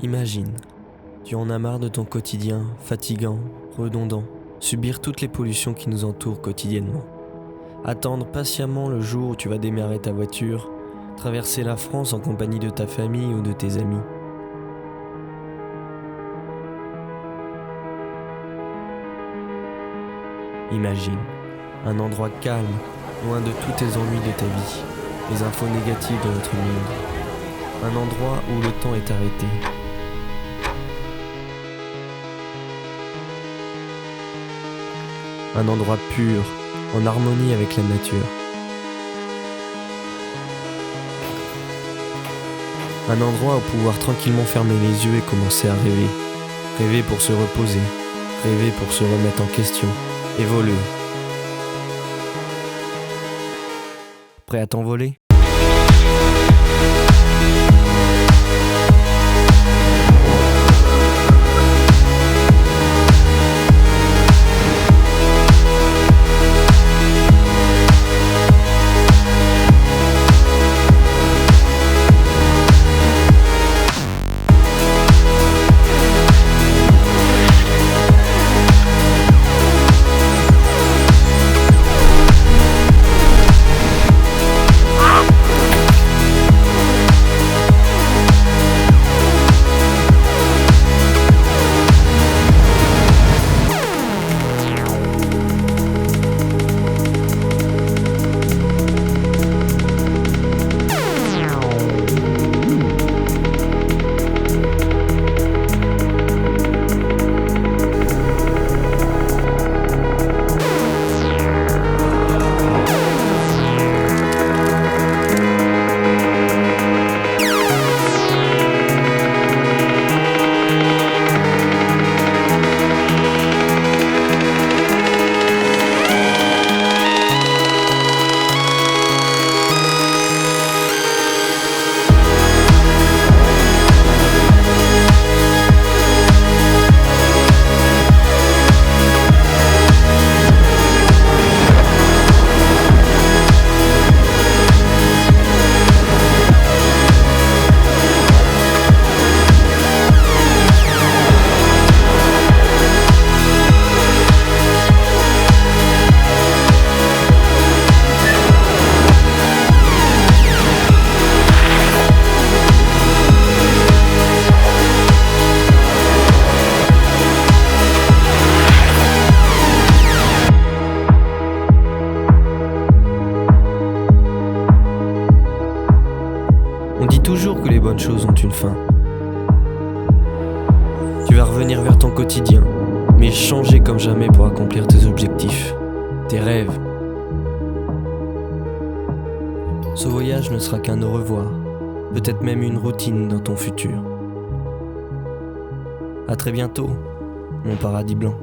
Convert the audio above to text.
Imagine, tu en as marre de ton quotidien, fatigant, redondant, subir toutes les pollutions qui nous entourent quotidiennement. Attendre patiemment le jour où tu vas démarrer ta voiture, traverser la France en compagnie de ta famille ou de tes amis. Imagine, un endroit calme, loin de tous tes ennuis de ta vie, les infos négatives de notre monde. Un endroit où le temps est arrêté. Un endroit pur, en harmonie avec la nature. Un endroit où pouvoir tranquillement fermer les yeux et commencer à rêver. Rêver pour se reposer, rêver pour se remettre en question, évoluer. Prêt à t'envoler ? On dit toujours que les bonnes choses ont une fin. Tu vas revenir vers ton quotidien, mais changer comme jamais pour accomplir tes objectifs, tes rêves. Ce voyage ne sera qu'un au revoir, peut-être même une routine dans ton futur. À très bientôt, mon paradis blanc.